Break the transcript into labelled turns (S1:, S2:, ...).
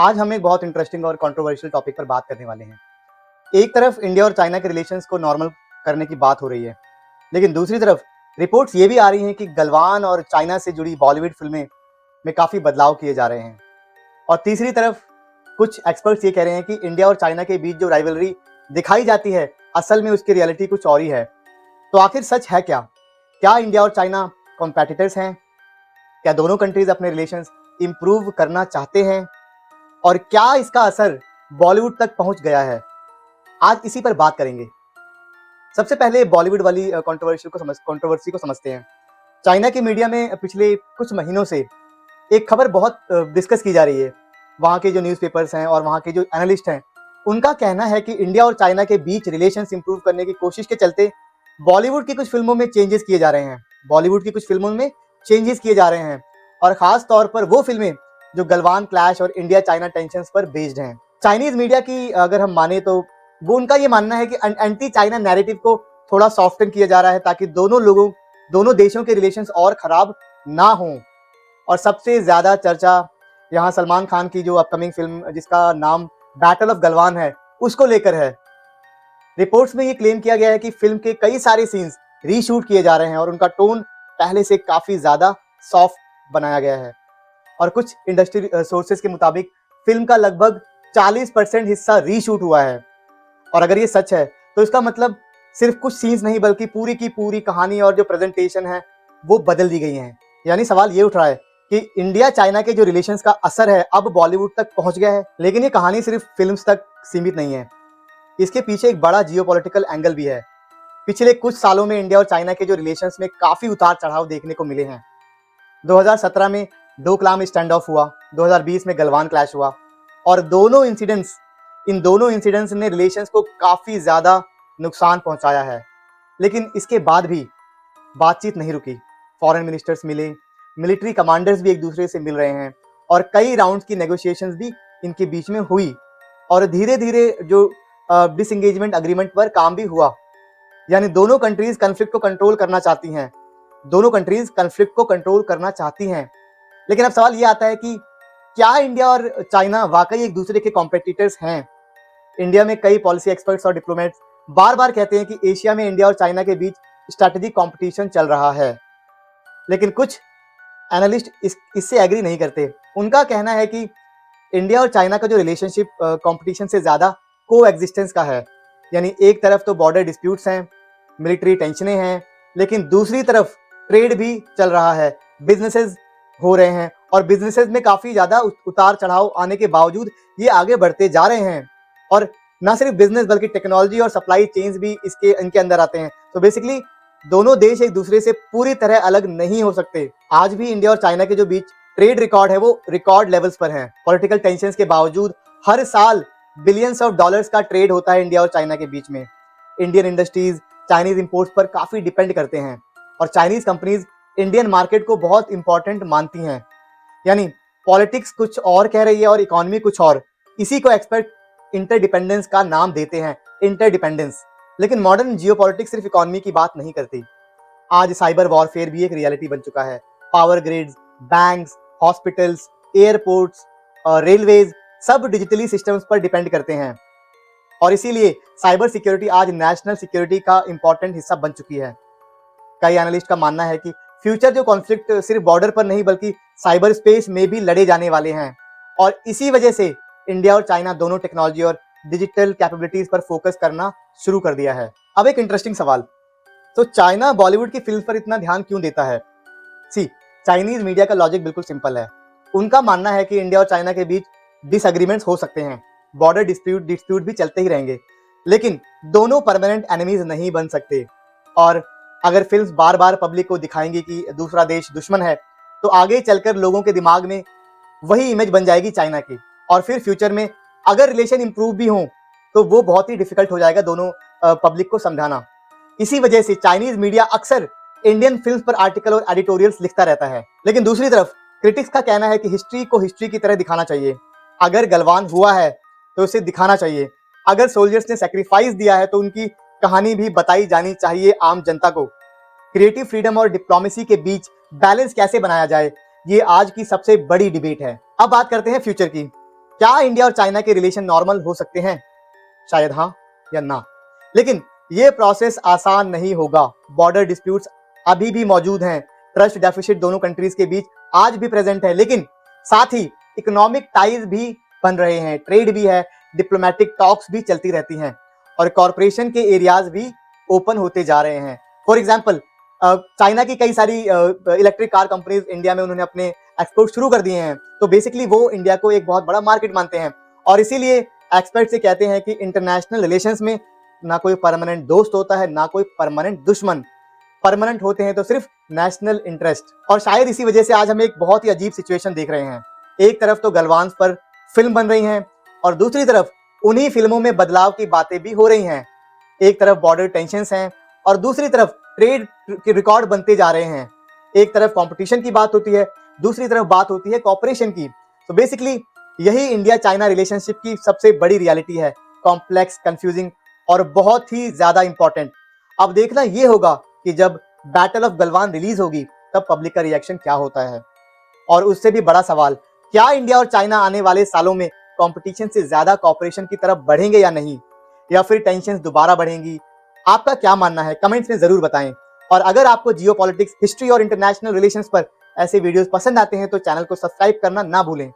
S1: आज हम एक बहुत इंटरेस्टिंग और कंट्रोवर्शियल टॉपिक पर बात करने वाले हैं। एक तरफ इंडिया और चाइना के रिलेशंस को नॉर्मल करने की बात हो रही है, लेकिन दूसरी तरफ रिपोर्ट्स ये भी आ रही हैं कि गलवान और चाइना से जुड़ी बॉलीवुड फिल्में में काफ़ी बदलाव किए जा रहे हैं। और तीसरी तरफ कुछ एक्सपर्ट्स ये कह रहे हैं कि इंडिया और चाइना के बीच जो राइवलरी दिखाई जाती है, असल में उसकी रियलिटी कुछ और ही है। तो आखिर सच है क्या? क्या इंडिया और चाइना कॉम्पेटिटर्स हैं? क्या दोनों कंट्रीज अपने रिलेशंस इंप्रूव करना चाहते हैं? और क्या इसका असर बॉलीवुड तक पहुंच गया है? आज इसी पर बात करेंगे। सबसे पहले बॉलीवुड वाली कंट्रोवर्सी को समझते हैं। चाइना के मीडिया में पिछले कुछ महीनों से एक खबर बहुत डिस्कस की जा रही है। वहाँ के जो न्यूज़पेपर्स हैं और वहाँ के जो एनालिस्ट हैं, उनका कहना है कि इंडिया और चाइना के बीच रिलेशंस इंप्रूव करने की कोशिश के चलते बॉलीवुड की कुछ फिल्मों में चेंजेस किए जा रहे हैं। और खास तौर पर वो फिल्में जो गलवान क्लैश और इंडिया चाइना टेंशंस पर बेस्ड हैं। चाइनीज मीडिया की अगर हम माने तो वो उनका ये मानना है कि एंटी चाइना नैरेटिव को थोड़ा सॉफ्टन किया जा रहा है ताकि दोनों देशों के रिलेशंस और खराब ना हों। और सबसे ज्यादा चर्चा यहाँ सलमान खान की जो अपकमिंग फिल्म जिसका नाम बैटल ऑफ गलवान है, उसको लेकर है। रिपोर्ट्स में ये क्लेम किया गया है कि फिल्म के कई सारे सीन्स रीशूट किए जा रहे हैं और उनका टोन पहले से काफी ज्यादा सॉफ्ट बनाया गया है। और कुछ इंडस्ट्री सोर्सेज के मुताबिक फिल्म का लगभग 40% हिस्सा रीशूट हुआ है। और अगर ये सच है तो इसका मतलब सिर्फ कुछ सीन्स नहीं बल्कि पूरी की पूरी कहानी और जो प्रेजेंटेशन है वो बदल दी गई हैं। यानी सवाल ये उठ रहा है कि इंडिया चाइना के जो रिलेशंस का असर है अब बॉलीवुड तक पहुंच गया है। लेकिन ये कहानी सिर्फ फिल्म्स तक सीमित नहीं है, इसके पीछे एक बड़ा जियोपॉलिटिकल एंगल भी है। पिछले कुछ सालों में इंडिया और चाइना के जो रिलेशंस में काफी उतार चढ़ाव देखने को मिले हैं। 2017 में डोकलाम स्टैंड ऑफ हुआ, 2020 में गलवान क्लैश हुआ और इन दोनों इंसिडेंट्स ने रिलेशंस को काफी ज्यादा नुकसान पहुंचाया है। लेकिन इसके बाद भी बातचीत नहीं रुकी। फॉरेन मिनिस्टर्स मिले, मिलिट्री कमांडर्स भी एक दूसरे से मिल रहे हैं और कई राउंड्स की नेगोशिएशंस भी इनके बीच में हुई और धीरे धीरे जो डिसएंगेजमेंट अग्रीमेंट पर काम भी हुआ। यानी दोनों कंट्रीज कन्फ्लिक्ट को कंट्रोल करना चाहती हैं। लेकिन अब सवाल ये आता है कि क्या इंडिया और चाइना वाकई एक दूसरे के कॉम्पिटिटर्स हैं? इंडिया में कई पॉलिसी एक्सपर्ट्स और डिप्लोमेट्स बार बार कहते हैं कि एशिया में इंडिया और चाइना के बीच स्ट्रैटेजिक कंपटीशन चल रहा है। लेकिन कुछ एनालिस्ट इससे एग्री नहीं करते। उनका कहना है कि इंडिया और चाइना का जो रिलेशनशिप कंपटीशन से ज्यादा को एग्जिस्टेंस का है। यानी एक तरफ तो बॉर्डर डिस्प्यूट्स हैं, मिलिट्री टेंशनें हैं, लेकिन दूसरी तरफ ट्रेड भी चल रहा है, बिजनेसेस हो रहे हैं और बिजनेसेस में काफी ज्यादा उतार चढ़ाव आने के बावजूद ये आगे बढ़ते जा रहे हैं। और ना सिर्फ बिजनेस बल्कि टेक्नोलॉजी और सप्लाई चेन्स भी इनके अंदर आते हैं। तो बेसिकली दोनों देश एक दूसरे से पूरी तरह अलग नहीं हो सकते। आज भी इंडिया और चाइना के जो बीच ट्रेड रिकॉर्ड है वो रिकॉर्ड लेवल्स पर है। पॉलिटिकल टेंशंस के बावजूद हर साल बिलियंस ऑफ डॉलर्स का ट्रेड होता है इंडिया और चाइना के बीच में। इंडियन इंडस्ट्रीज चाइनीज इंपोर्ट्स पर काफी डिपेंड करते हैं और चाइनीज कंपनीज इंडियन मार्केट को बहुत इंपॉर्टेंट मानती हैं। यानी पॉलिटिक्स कुछ और कह रही है और इकोनॉमी कुछ और। इसी को एक्सपर्ट इंटरडिपेंडेंस का नाम देते हैं, इंटरडिपेंडेंस। लेकिन मॉडर्न जियोपॉलिटिक्स सिर्फ इकोनॉमी की बात नहीं करती। आज साइबर वॉरफेयर भी एक रियलिटी बन चुका है। Power grids, banks, hospitals, airports, railways सब डिजिटली सिस्टम्स पर डिपेंड करते हैं और इसीलिए साइबर सिक्योरिटी आज नेशनल सिक्योरिटी का इंपॉर्टेंट हिस्सा बन चुकी है। कई एनालिस्ट का मानना है कि फ्यूचर जो कॉन्फ्लिक्ट सिर्फ बॉर्डर पर नहीं बल्कि साइबर स्पेस में भी लड़े जाने वाले हैं और इसी वजह से इंडिया और चाइना दोनों टेक्नोलॉजी और डिजिटल कैपेबिलिटीज पर फोकस करना शुरू कर दिया है। अब एक इंटरेस्टिंग सवाल, तो चाइना बॉलीवुड की फिल्म पर इतना ध्यान क्यों देता है? चाइनीज मीडिया का लॉजिक बिल्कुल सिंपल है। उनका मानना है कि इंडिया और चाइना के बीच डिसएग्रीमेंट्स हो सकते हैं, बॉर्डर डिस्प्यूट भी चलते ही रहेंगे, लेकिन दोनों परमानेंट एनिमीज नहीं बन सकते। और अगर फिल्म्स बार बार पब्लिक को दिखाएंगी कि दूसरा देश दुश्मन है, तो आगे चलकर लोगों के दिमाग में वही इमेज बन जाएगी चाइना की और फिर फ्यूचर में अगर रिलेशन इंप्रूव भी हो तो वो बहुत ही डिफिकल्ट हो जाएगा दोनों पब्लिक को समझाना। इसी वजह से चाइनीज मीडिया अक्सर इंडियन फिल्म्स पर आर्टिकल और एडिटोरियल्स लिखता रहता है। लेकिन दूसरी तरफ क्रिटिक्स का कहना है कि हिस्ट्री को हिस्ट्री की तरह दिखाना चाहिए। अगर गलवान हुआ है तो उसे दिखाना चाहिए, अगर सोल्जर्स ने सेक्रीफाइस दिया है तो उनकी कहानी भी बताई जानी चाहिए आम जनता को। क्रिएटिव फ्रीडम और डिप्लोमेसी के बीच बैलेंस कैसे बनाया जाए, ये आज की सबसे बड़ी डिबेट है। अब बात करते हैं फ्यूचर की। क्या इंडिया और चाइना के रिलेशन नॉर्मल हो सकते हैं? शायद हाँ या ना। लेकिन ये प्रोसेस आसान नहीं होगा। बॉर्डर डिस्प्यूट्स अभी भी मौजूद हैं, ट्रस्ट डेफिसिट दोनों कंट्रीज के बीच आज भी प्रेजेंट है, लेकिन साथ ही इकोनॉमिक टाइज भी बन रहे हैं, ट्रेड भी है, डिप्लोमेटिक टॉक्स भी चलती रहती हैं और कॉरपोरेशन के एरियाज भी ओपन होते जा रहे हैं। फॉर एग्जाम्पल, चाइना की कई सारी इलेक्ट्रिक कार कंपनीज इंडिया में उन्होंने अपने एक्सपोर्ट शुरू कर दिए हैं, तो बेसिकली वो इंडिया को एक बहुत बड़ा मार्केट मानते हैं और इसीलिए एक्सपर्ट से कहते हैं कि इंटरनेशनल रिलेशंस में ना कोई परमानेंट दोस्त होता है, ना कोई परमानेंट दुश्मन। परमानेंट होते हैं तो सिर्फ नेशनल इंटरेस्ट। और शायद इसी वजह से आज हम एक बहुत ही अजीब सिचुएशन देख रहे हैं। एक तरफ तो गलवान पर फिल्म बन रही हैं और दूसरी तरफ उन्हीं फिल्मों में बदलाव की बातें भी हो रही हैं। एक तरफ बॉर्डर टेंशंस हैं और दूसरी तरफ ट्रेड के रिकॉर्ड बनते जा रहे हैं। एक तरफ कंपटीशन की बात होती है, दूसरी तरफ बात होती है कॉपरेशन की। तो बेसिकली यही इंडिया चाइना रिलेशनशिप की सबसे बड़ी रियलिटी है, कॉम्प्लेक्स, कंफ्यूजिंग और बहुत ही ज्यादा इंपॉर्टेंट। अब देखना ये होगा कि जब बैटल ऑफ गलवान रिलीज होगी तब पब्लिक का रिएक्शन क्या होता है। और उससे भी बड़ा सवाल, क्या इंडिया और चाइना आने वाले सालों में कंपटीशन से ज्यादा कॉपरेशन की तरफ बढ़ेंगे या नहीं, या फिर टेंशन दोबारा बढ़ेंगी? आपका क्या मानना है कमेंट्स में जरूर बताएं। और अगर आपको जियोपॉलिटिक्स, हिस्ट्री और इंटरनेशनल रिलेशंस पर ऐसे वीडियोस पसंद आते हैं तो चैनल को सब्सक्राइब करना ना भूलें।